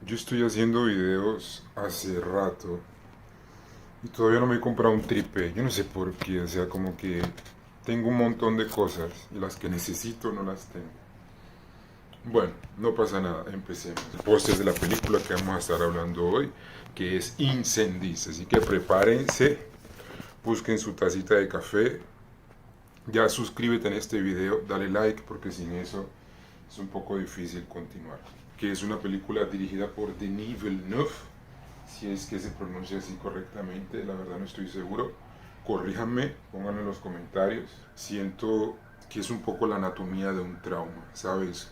Yo estoy haciendo videos hace rato y todavía no me he comprado un trípode. Yo no sé por qué, o sea, como que tengo un montón de cosas y las que necesito no las tengo. Bueno, no pasa nada, empecemos. El póster de la película que vamos a estar hablando hoy, que es Incendies, así que prepárense, busquen su tacita de café, ya suscríbete en este video, dale like porque sin eso es un poco difícil continuar. Que es una película dirigida por Denis Villeneuve, si es que se pronuncia así correctamente, la verdad no estoy seguro. Corríjanme, pónganlo en los comentarios. Siento que es un poco la anatomía de un trauma, ¿sabes?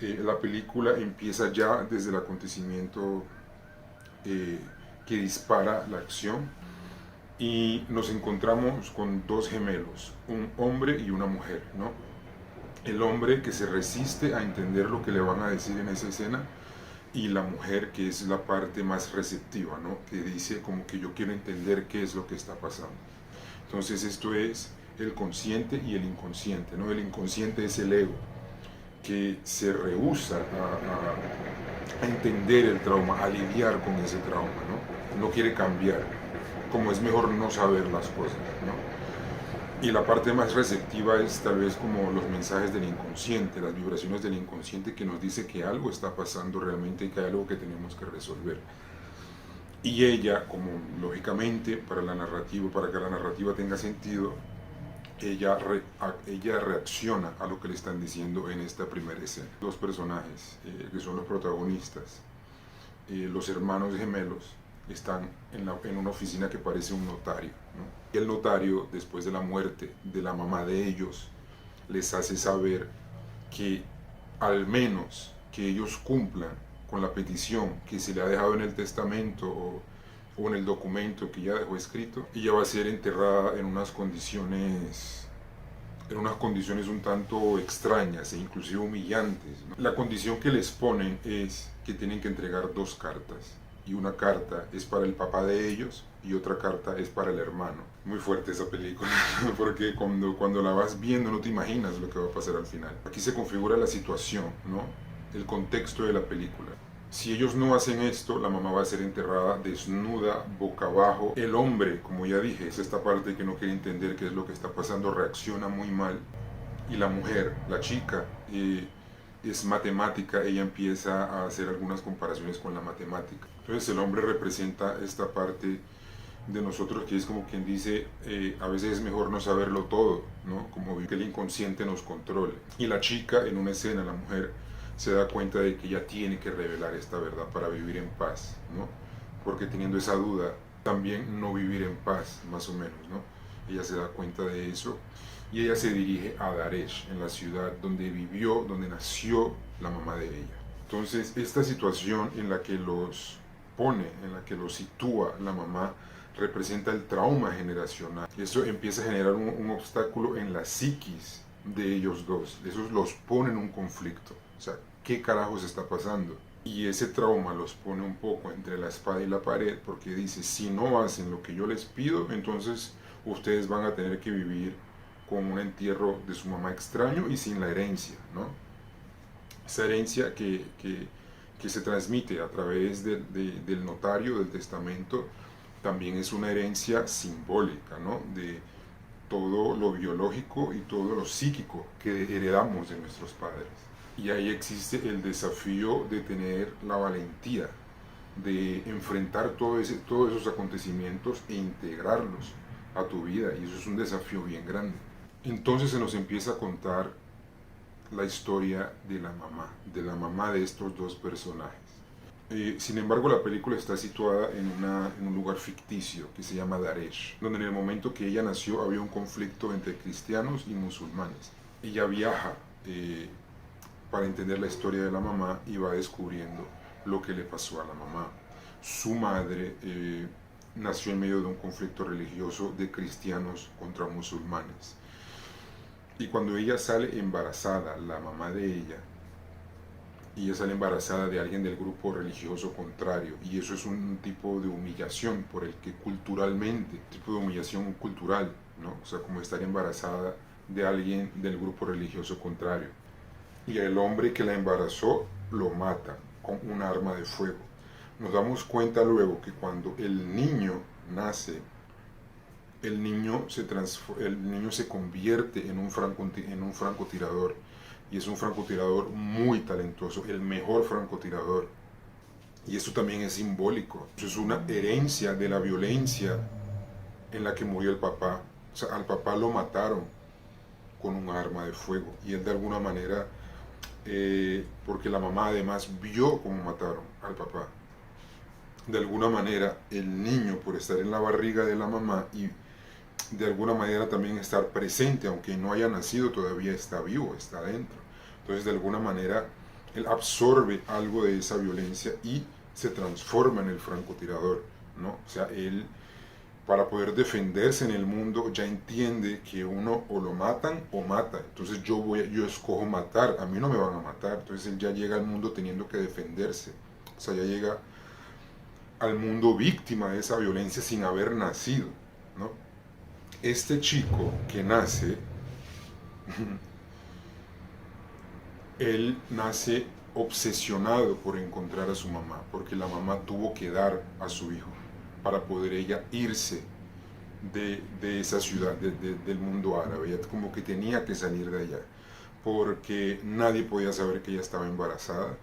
La película empieza ya desde el acontecimiento eh, que dispara la acción y nos encontramos con dos gemelos, un hombre y una mujer, ¿no? El hombre que se resiste a entender lo que le van a decir en esa escena y la mujer que es la parte más receptiva, ¿no? Que dice como que yo quiero entender qué es lo que está pasando. Entonces esto es el consciente y el inconsciente, ¿no? El inconsciente es el ego que se rehúsa a entender el trauma, a lidiar con ese trauma, ¿no? No quiere cambiar, como es mejor no saber las cosas, ¿no? Y la parte más receptiva es tal vez como los mensajes del inconsciente, las vibraciones del inconsciente que nos dice que algo está pasando realmente y que hay algo que tenemos que resolver. Y ella, como lógicamente para la narrativa, para que la narrativa tenga sentido, ella reacciona a lo que le están diciendo en esta primera escena. Dos personajes que son los protagonistas, los hermanos gemelos, están en una oficina que parece un notario, ¿no? Y el notario, después de la muerte de la mamá de ellos, les hace saber que al menos que ellos cumplan con la petición que se le ha dejado en el testamento o en el documento que ya dejó escrito, ella va a ser enterrada en unas condiciones un tanto extrañas e inclusive humillantes, ¿no? La condición que les ponen es que tienen que entregar dos cartas y una carta es para el papá de ellos y otra carta es para el hermano. Muy fuerte esa película, porque cuando la vas viendo no te imaginas lo que va a pasar al final. Aquí se configura la situación, ¿no? El contexto de la película. Si ellos no hacen esto, la mamá va a ser enterrada desnuda, boca abajo. El hombre, como ya dije, es esta parte que no quiere entender qué es lo que está pasando, reacciona muy mal. Y la mujer, la chica, es matemática, ella empieza a hacer algunas comparaciones con la matemática. Entonces el hombre representa esta parte de nosotros que es como quien dice, a veces es mejor no saberlo todo, ¿no? Como que el inconsciente nos controle. Y la chica en una escena, la mujer, se da cuenta de que ella tiene que revelar esta verdad para vivir en paz, ¿no? Porque teniendo esa duda, también no vivir en paz, más o menos, ¿no? Ella se da cuenta de eso y ella se dirige a Daresh, en la ciudad donde vivió, donde nació la mamá de ella. Entonces, esta situación en la que los pone, en la que los sitúa la mamá, representa el trauma generacional. Eso empieza a generar un obstáculo en la psiquis de ellos dos. Eso los pone en un conflicto. O sea, ¿qué carajos está pasando? Y ese trauma los pone un poco entre la espada y la pared porque dice, si no hacen lo que yo les pido, entonces ustedes van a tener que vivir con un entierro de su mamá extraño y sin la herencia, ¿no? Esa herencia que se transmite a través del notario, del testamento, también es una herencia simbólica, ¿no? De todo lo biológico y todo lo psíquico que heredamos de nuestros padres. Y ahí existe el desafío de tener la valentía de enfrentar todos esos acontecimientos e integrarlos a tu vida. Y eso es un desafío bien grande. Entonces se nos empieza a contar la historia de la mamá de estos dos personajes. Sin embargo, la película está situada en un lugar ficticio que se llama Daresh, donde en el momento que ella nació había un conflicto entre cristianos y musulmanes. Ella viaja para entender la historia de la mamá y va descubriendo lo que le pasó a la mamá. Su madre nació en medio de un conflicto religioso de cristianos contra musulmanes. Y cuando ella sale embarazada, la mamá de ella sale embarazada de alguien del grupo religioso contrario. Y eso es un tipo de humillación por el que culturalmente, tipo de humillación cultural, ¿no? O sea, como estar embarazada de alguien del grupo religioso contrario. Y el hombre que la embarazó lo mata con un arma de fuego. Nos damos cuenta luego que cuando el niño nace, el niño se convierte en un francotirador, y es un francotirador muy talentoso, el mejor francotirador. Y eso también es simbólico. Eso es una herencia de la violencia en la que murió el papá. O sea, al papá lo mataron con un arma de fuego. Y él de alguna manera, porque la mamá además vio cómo mataron al papá. De alguna manera, el niño, por estar en la barriga de la mamá y de alguna manera también estar presente, aunque no haya nacido, todavía está vivo, está dentro. Entonces, de alguna manera, él absorbe algo de esa violencia y se transforma en el francotirador, ¿no? O sea, él, para poder defenderse en el mundo, ya entiende que uno o lo matan o mata. Entonces yo escojo matar, a mí no me van a matar. Entonces él ya llega al mundo teniendo que defenderse. O sea, ya llega al mundo víctima de esa violencia sin haber nacido, ¿no? Este chico que nace, él nace obsesionado por encontrar a su mamá, porque la mamá tuvo que dar a su hijo para poder ella irse de esa ciudad, del mundo árabe. Ella como que tenía que salir de allá, porque nadie podía saber que ella estaba embarazada,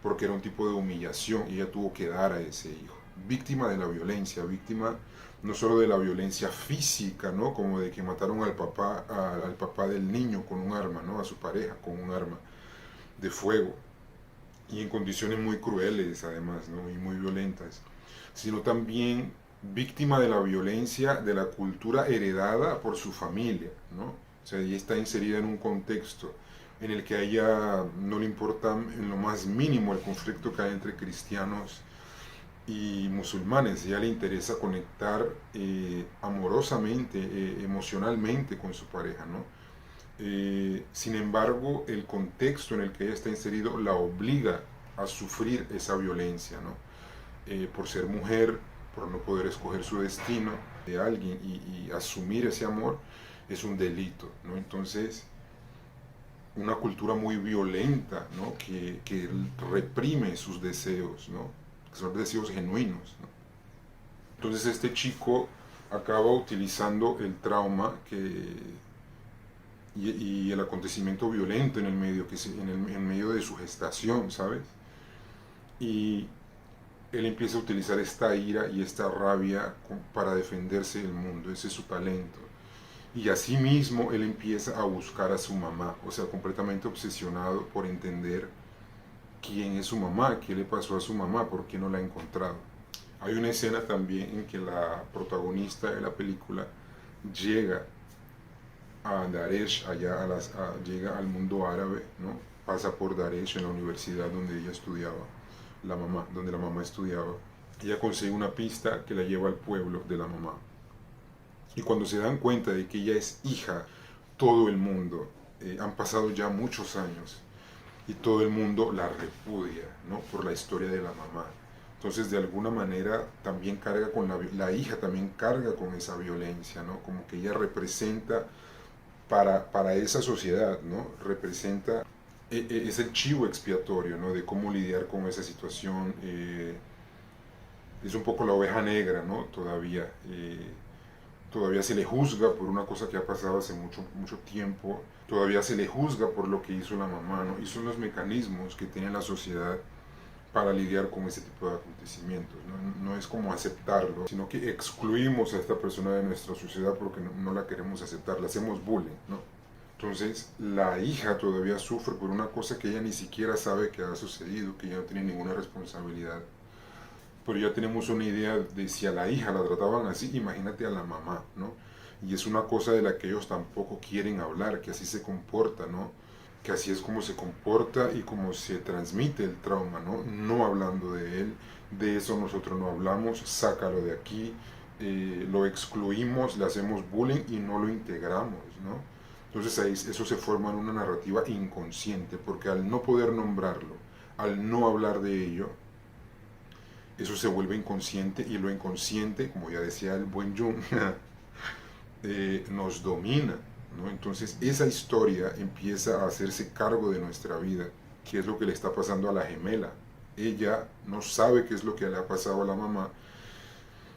porque era un tipo de humillación, y ella tuvo que dar a ese hijo. Víctima de la violencia, víctima no solo de la violencia física, ¿no? Como de que mataron al papá del niño con un arma, ¿no? A su pareja con un arma de fuego, y en condiciones muy crueles además, ¿no? Y muy violentas, sino también víctima de la violencia de la cultura heredada por su familia, ¿no? O sea, ella está inserida en un contexto en el que a ella no le importa en lo más mínimo el conflicto que hay entre cristianos y musulmanes. A ella le interesa conectar amorosamente, emocionalmente con su pareja, ¿no? Sin embargo, el contexto en el que ella está inserido la obliga a sufrir esa violencia, ¿no? Por ser mujer, por no poder escoger su destino de alguien y asumir ese amor, es un delito, ¿no? Entonces, una cultura muy violenta, ¿no? que reprime sus deseos, ¿no? Que son deseos genuinos, ¿no? Entonces este chico acaba utilizando el trauma y el acontecimiento violento en el medio, en medio de su gestación, ¿sabes? Y él empieza a utilizar esta ira y esta rabia para defenderse del mundo. Ese es su talento. Y asimismo él empieza a buscar a su mamá, o sea, completamente obsesionado por entender quién es su mamá, qué le pasó a su mamá, por qué no la ha encontrado. Hay una escena también en que la protagonista de la película llega a Daesh, llega al mundo árabe, ¿no? Pasa por Daesh en la universidad donde ella estudiaba, donde la mamá estudiaba. Ella consigue una pista que la lleva al pueblo de la mamá. Y cuando se dan cuenta de que ella es hija, todo el mundo, han pasado ya muchos años, y todo el mundo la repudia, ¿no? Por la historia de la mamá. Entonces, de alguna manera, también carga con la hija también carga con esa violencia, ¿no? Como que ella representa para esa sociedad, ¿no? Representa, es el chivo expiatorio, ¿no? De cómo lidiar con esa situación. Es un poco la oveja negra, ¿no? Todavía se le juzga por una cosa que ha pasado hace mucho tiempo, todavía se le juzga por lo que hizo la mamá, ¿no? Y son los mecanismos que tiene la sociedad para lidiar con ese tipo de acontecimientos, ¿no? No es como aceptarlo, sino que excluimos a esta persona de nuestra sociedad porque no la queremos aceptar, le hacemos bullying, ¿no? Entonces la hija todavía sufre por una cosa que ella ni siquiera sabe que ha sucedido, que ella no tiene ninguna responsabilidad. Pero ya tenemos una idea de si a la hija la trataban así, imagínate a la mamá, ¿no? Y es una cosa de la que ellos tampoco quieren hablar, que así se comporta, ¿no? Que así es como se comporta y como se transmite el trauma, ¿no? No hablando de él, de eso nosotros no hablamos, sácalo de aquí, lo excluimos, le hacemos bullying y no lo integramos, ¿no? Entonces ahí eso se forma en una narrativa inconsciente, porque al no poder nombrarlo, al no hablar de ello, eso se vuelve inconsciente, y lo inconsciente, como ya decía el buen Jung, nos domina, ¿no? Entonces esa historia empieza a hacerse cargo de nuestra vida, que es lo que le está pasando a la gemela, ella no sabe qué es lo que le ha pasado a la mamá,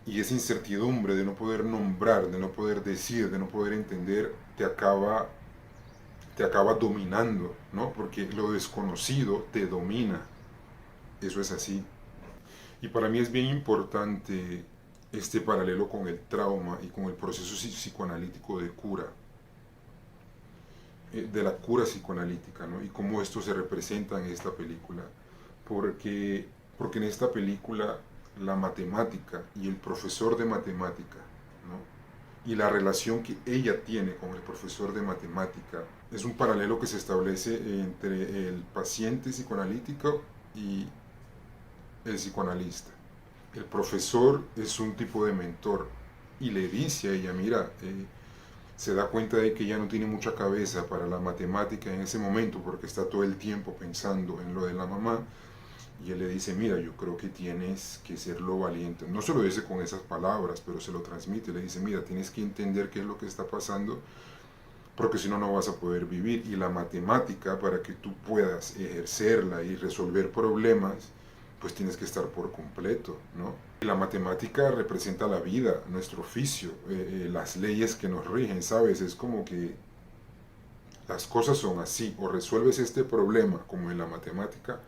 y esa incertidumbre de no poder nombrar, de no poder decir, de no poder entender, te acaba dominando, ¿no? Porque lo desconocido te domina. Eso es así. Y para mí es bien importante este paralelo con el trauma y con el proceso psicoanalítico de cura, de la cura psicoanalítica, ¿no? Y cómo esto se representa en esta película. Porque, porque en esta película la matemática y el profesor de matemática, ¿no? Y la relación que ella tiene con el profesor de matemática es un paralelo que se establece entre el paciente psicoanalítico y el psicoanalista. El profesor es un tipo de mentor y le dice a ella, mira, se da cuenta de que ella no tiene mucha cabeza para la matemática en ese momento porque está todo el tiempo pensando en lo de la mamá, y él le dice, mira, yo creo que tienes que serlo valiente. No se lo dice con esas palabras, pero se lo transmite. Le dice, mira, tienes que entender qué es lo que está pasando, porque si no, no vas a poder vivir. Y la matemática, para que tú puedas ejercerla y resolver problemas, pues tienes que estar por completo, ¿no? Y la matemática representa la vida, nuestro oficio, las leyes que nos rigen, ¿sabes? Es como que las cosas son así, o resuelves este problema como en la matemática,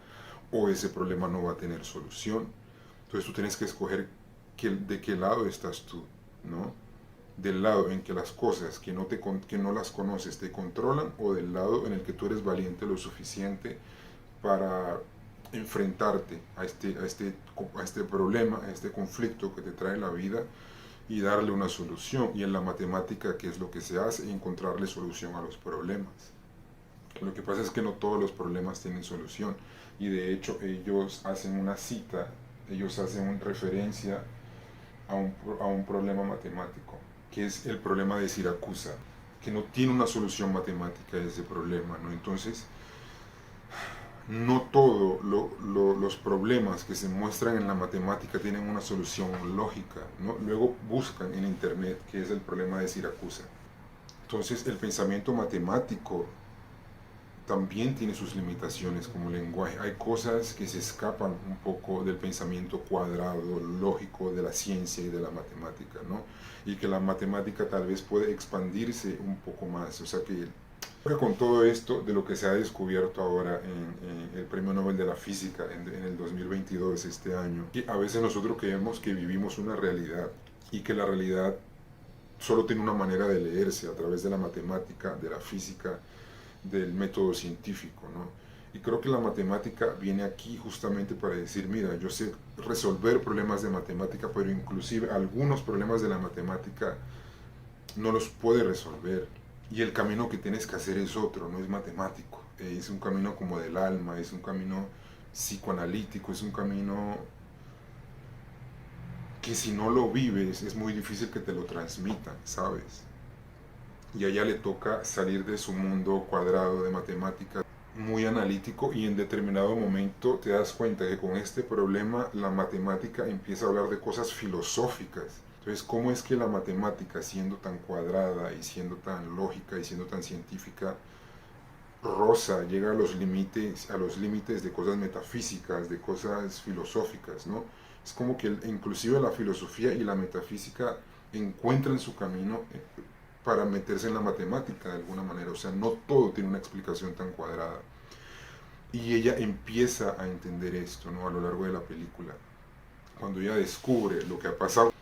o ese problema no va a tener solución. Entonces tú tienes que escoger de qué lado estás tú, ¿no? Del lado en que las cosas que no las conoces te controlan, o del lado en el que tú eres valiente lo suficiente para enfrentarte a este problema, a este conflicto que te trae la vida, y darle una solución. Y en la matemática, ¿qué es lo que se hace? Encontrarle solución a los problemas. Lo que pasa es que no todos los problemas tienen solución, y de hecho ellos hacen una cita, ellos hacen una referencia a un problema matemático, que es el problema de Siracusa, que no tiene una solución matemática a ese problema, ¿no? Entonces, no todos los problemas que se muestran en la matemática tienen una solución lógica, ¿no? Luego buscan en internet qué es el problema de Siracusa. Entonces, el pensamiento matemático también tiene sus limitaciones como lenguaje. Hay cosas que se escapan un poco del pensamiento cuadrado, lógico de la ciencia y de la matemática, ¿no? Y que la matemática tal vez puede expandirse un poco más. O sea que con todo esto de lo que se ha descubierto ahora en el Premio Nobel de la Física en el 2022, este año, que a veces nosotros creemos que vivimos una realidad, y que la realidad solo tiene una manera de leerse, a través de la matemática, de la física, del método científico, ¿no? Y creo que la matemática viene aquí justamente para decir, mira, yo sé resolver problemas de matemática, pero inclusive algunos problemas de la matemática no los puede resolver. Y el camino que tienes que hacer es otro, no es matemático. Es un camino como del alma, es un camino psicoanalítico, es un camino que si no lo vives es muy difícil que te lo transmitan, ¿sabes? Y a ella le toca salir de su mundo cuadrado de matemáticas, muy analítico, y en determinado momento te das cuenta que con este problema la matemática empieza a hablar de cosas filosóficas. Entonces, ¿cómo es que la matemática, siendo tan cuadrada y siendo tan lógica y siendo tan científica, rosa, llega a los límites de cosas metafísicas, de cosas filosóficas, ¿no? Es como que inclusive la filosofía y la metafísica encuentran su camino para meterse en la matemática de alguna manera. O sea, no todo tiene una explicación tan cuadrada. Y ella empieza a entender esto, ¿no? A lo largo de la película. Cuando ella descubre lo que ha pasado,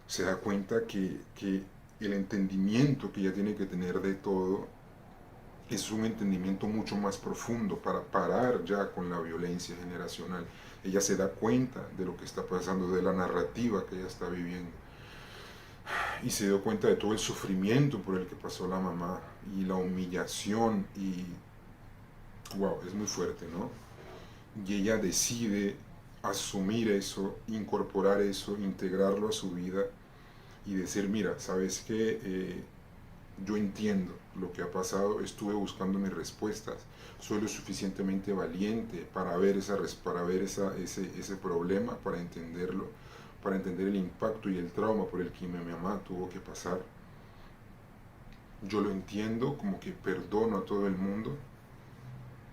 se da cuenta que el entendimiento que ella tiene que tener de todo es un entendimiento mucho más profundo para parar ya con la violencia generacional. Ella se da cuenta de lo que está pasando, de la narrativa que ella está viviendo, y se dio cuenta de todo el sufrimiento por el que pasó la mamá y la humillación, y wow, es muy fuerte, ¿no? Y ella decide asumir eso, incorporar eso, integrarlo a su vida, y decir, mira, ¿sabes qué? Yo entiendo lo que ha pasado, estuve buscando mis respuestas, soy lo suficientemente valiente para ver, ese problema, para entenderlo, para entender el impacto y el trauma por el que mi mamá tuvo que pasar. Yo lo entiendo, como que perdono a todo el mundo,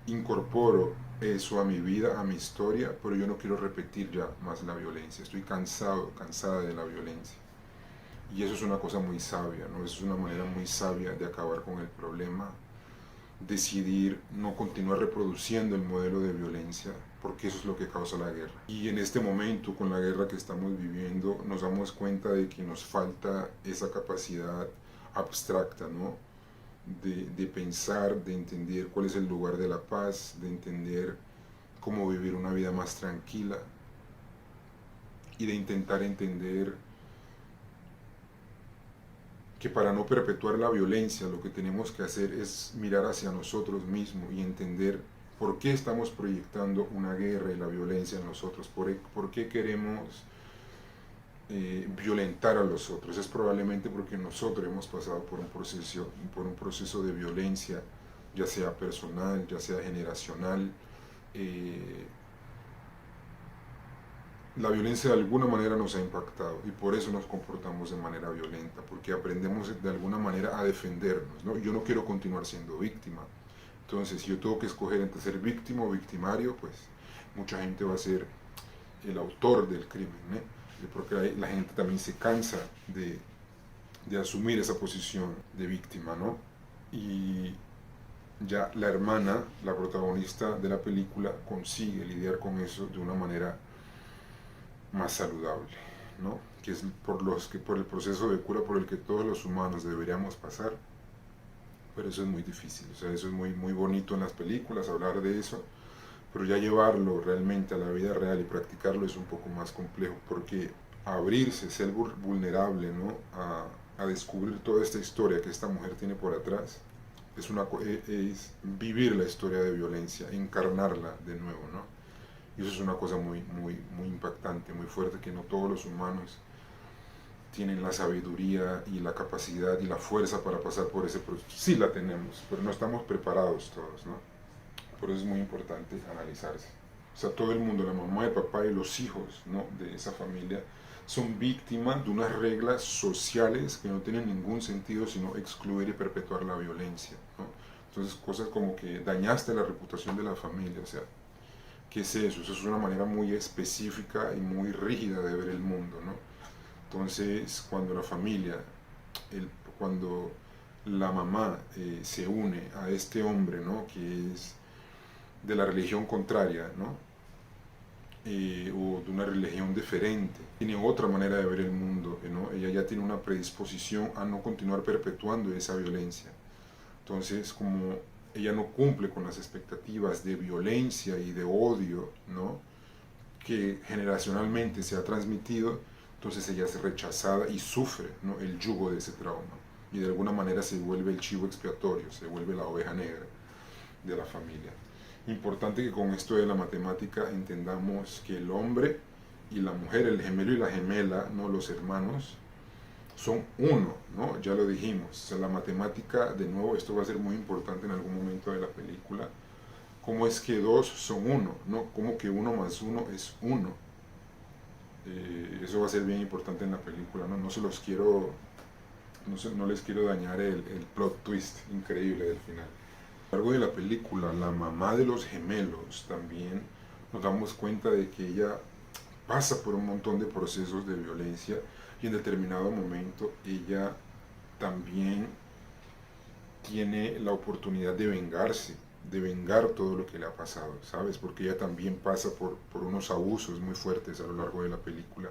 incorporo eso a mi vida, a mi historia, pero yo no quiero repetir ya más la violencia. Estoy cansado, cansada de la violencia. Y eso es una cosa muy sabia, ¿no? Eso es una manera muy sabia de acabar con el problema. Decidir no continuar reproduciendo el modelo de violencia, porque eso es lo que causa la guerra. Y en este momento, con la guerra que estamos viviendo, nos damos cuenta de que nos falta esa capacidad abstracta, ¿no? De pensar, de entender cuál es el lugar de la paz, de entender cómo vivir una vida más tranquila y de intentar entender que para no perpetuar la violencia lo que tenemos que hacer es mirar hacia nosotros mismos y entender por qué estamos proyectando una guerra y la violencia en nosotros, por qué queremos violentar a los otros. Es probablemente porque nosotros hemos pasado por un proceso de violencia, ya sea personal, ya sea generacional. La violencia de alguna manera nos ha impactado y por eso nos comportamos de manera violenta, porque aprendemos de alguna manera a defendernos, ¿no? Yo no quiero continuar siendo víctima. Entonces, si yo tengo que escoger entre ser víctima o victimario, pues mucha gente va a ser el autor del crimen, ¿eh? Porque la gente también se cansa de asumir esa posición de víctima, ¿no? Y ya la hermana, la protagonista de la película, consigue lidiar con eso de una manera más saludable, ¿no? Que es por el proceso de cura por el que todos los humanos deberíamos pasar, pero eso es muy difícil. O sea, eso es muy bonito en las películas, hablar de eso, pero ya llevarlo realmente a la vida real y practicarlo es un poco más complejo, porque abrirse, ser vulnerable, ¿no? a descubrir toda esta historia que esta mujer tiene por atrás, es vivir la historia de violencia, encarnarla de nuevo, ¿no? Y eso es una cosa muy impactante, muy fuerte, que no todos los humanos tienen la sabiduría y la capacidad y la fuerza para pasar por ese proceso. Sí la tenemos, pero no estamos preparados todos, ¿no? Por eso es muy importante analizarse. O sea, todo el mundo, la mamá, el papá y los hijos, ¿no? de esa familia, son víctimas de unas reglas sociales que no tienen ningún sentido sino excluir y perpetuar la violencia, ¿no? Entonces, cosas como que dañaste la reputación de la familia, o sea, ¿qué es eso? Eso es una manera muy específica y muy rígida de ver el mundo, ¿no? Entonces, cuando la familia, cuando la mamá se une a este hombre, ¿no? Que es de la religión contraria, ¿no? O de una religión diferente, tiene otra manera de ver el mundo, ¿no? Ella ya tiene una predisposición a no continuar perpetuando esa violencia. Entonces, como ella no cumple con las expectativas de violencia y de odio, ¿no? que generacionalmente se ha transmitido, entonces ella es rechazada y sufre, ¿no? el yugo de ese trauma. Y de alguna manera se vuelve el chivo expiatorio, se vuelve la oveja negra de la familia. Importante que con esto de la matemática entendamos que el hombre y la mujer, el gemelo y la gemela, ¿no? los hermanos, son uno, ¿no? Ya lo dijimos. O sea, la matemática, de nuevo, esto va a ser muy importante en algún momento de la película. ¿Cómo es que dos son uno? ¿No? ¿Cómo que uno más uno es uno? Eso va a ser bien importante en la película, ¿no? No les quiero dañar el plot twist increíble del final. A lo largo de la película, la mamá de los gemelos también nos damos cuenta de que ella pasa por un montón de procesos de violencia y en determinado momento ella también tiene la oportunidad de vengarse, de vengar todo lo que le ha pasado, ¿sabes? Porque ella también pasa por unos abusos muy fuertes a lo largo de la película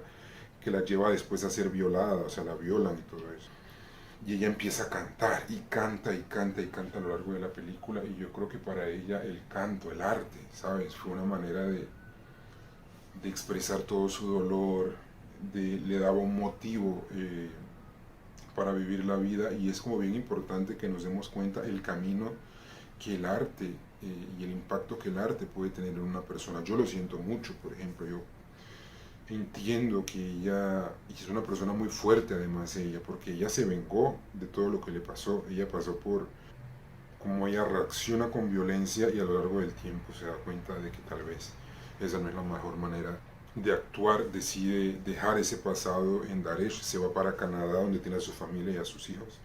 que la lleva después a ser violada, o sea, la violan y todo eso. Y ella empieza a cantar y canta y canta y canta a lo largo de la película y yo creo que para ella el canto, el arte, ¿sabes? Fue una manera de expresar todo su dolor, le daba un motivo para vivir la vida y es como bien importante que nos demos cuenta el camino que el arte y el impacto que el arte puede tener en una persona. Yo lo siento mucho, por ejemplo, yo entiendo que ella es una persona muy fuerte además ella, porque ella se vengó de todo lo que le pasó, ella pasó por cómo ella reacciona con violencia y a lo largo del tiempo se da cuenta de que tal vez esa no es la mejor manera de actuar, decide dejar ese pasado en Daresh, se va para Canadá donde tiene a su familia y a sus hijos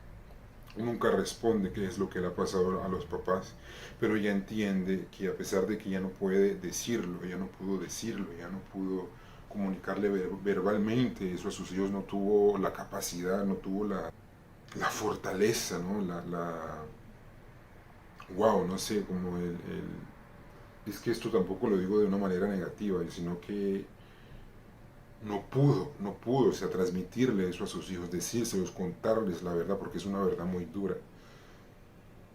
nunca responde qué es lo que le ha pasado a los papás, pero ella entiende que a pesar de que ella no puede decirlo, ella no pudo decirlo, ella no pudo comunicarle verbalmente eso a sus hijos, no tuvo la capacidad, no tuvo la fortaleza, ¿no? Wow, no sé, como es que esto tampoco lo digo de una manera negativa, sino que no pudo, o sea, transmitirle eso a sus hijos, decírselos, contarles la verdad, porque es una verdad muy dura.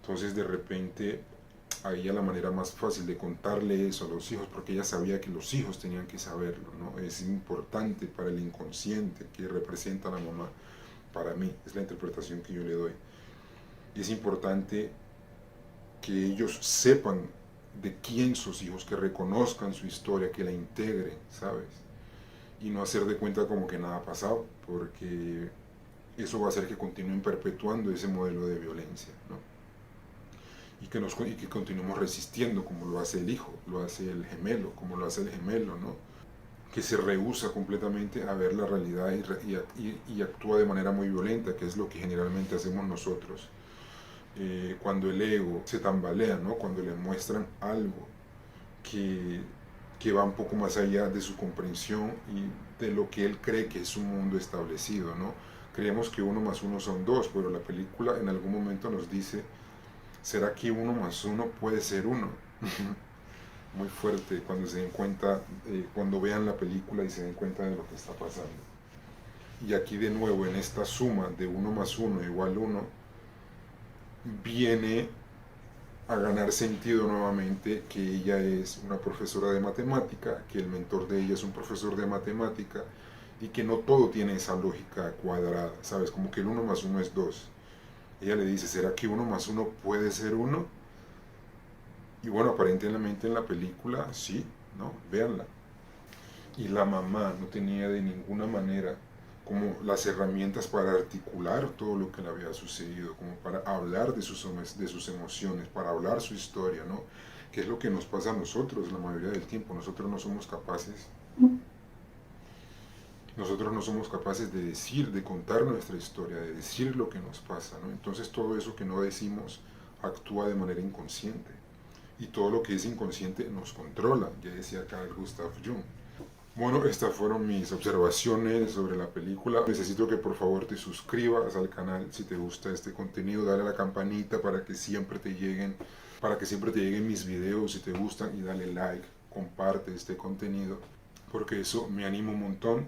Entonces de repente a ella la manera más fácil de contarle eso a los hijos, porque ella sabía que los hijos tenían que saberlo, ¿no? Es importante para el inconsciente que representa la mamá, para mí, es la interpretación que yo le doy. Y es importante que ellos sepan de quién sus hijos, que reconozcan su historia, que la integren, ¿sabes? Y no hacer de cuenta como que nada ha pasado, porque eso va a hacer que continúen perpetuando ese modelo de violencia, ¿no? Y que continuemos resistiendo como lo hace el hijo, lo hace el gemelo, como lo hace el gemelo, ¿no? Que se rehúsa completamente a ver la realidad y actúa de manera muy violenta, que es lo que generalmente hacemos nosotros. Cuando el ego se tambalea, ¿no? Cuando le muestran algo que, que va un poco más allá de su comprensión y de lo que él cree que es un mundo establecido, ¿no? Creemos que uno más uno son dos, pero la película en algún momento nos dice, ¿será que uno más uno puede ser uno? Muy fuerte cuando se den cuenta, cuando vean la película y se den cuenta de lo que está pasando. Y aquí de nuevo en esta suma de uno más uno igual uno, viene a ganar sentido nuevamente que ella es una profesora de matemática, que el mentor de ella es un profesor de matemática y que no todo tiene esa lógica cuadrada, ¿sabes? Como que el uno más uno es dos. Ella le dice, ¿será que uno más uno puede ser uno? Y bueno, aparentemente en la película sí, ¿no? Véanla. Y la mamá no tenía de ninguna manera como las herramientas para articular todo lo que le había sucedido, como para hablar de sus emociones, para hablar su historia, ¿no? Que es lo que nos pasa a nosotros la mayoría del tiempo. Nosotros no somos capaces de decir, de contar nuestra historia, de decir lo que nos pasa, ¿no? Entonces todo eso que no decimos actúa de manera inconsciente. Y todo lo que es inconsciente nos controla, ya decía Carl Gustav Jung. Bueno, estas fueron mis observaciones sobre la película. Necesito que por favor te suscribas al canal si te gusta este contenido, dale a la campanita para que siempre te lleguen mis videos si te gustan y dale like, comparte este contenido, porque eso me anima un montón.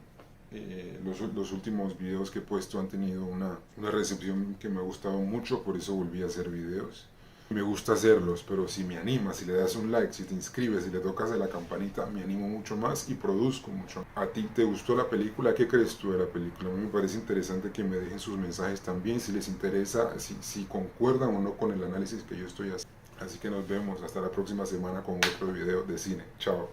Los últimos videos que he puesto han tenido una recepción que me ha gustado mucho, por eso volví a hacer videos. Me gusta hacerlos, pero si me animas, si le das un like, si te inscribes, si le tocas a la campanita, me animo mucho más y produzco mucho. ¿A ti te gustó la película? ¿Qué crees tú de la película? A mí me parece interesante que me dejen sus mensajes también, si les interesa, si concuerdan o no con el análisis que yo estoy haciendo. Así que nos vemos hasta la próxima semana con otro video de cine. Chao.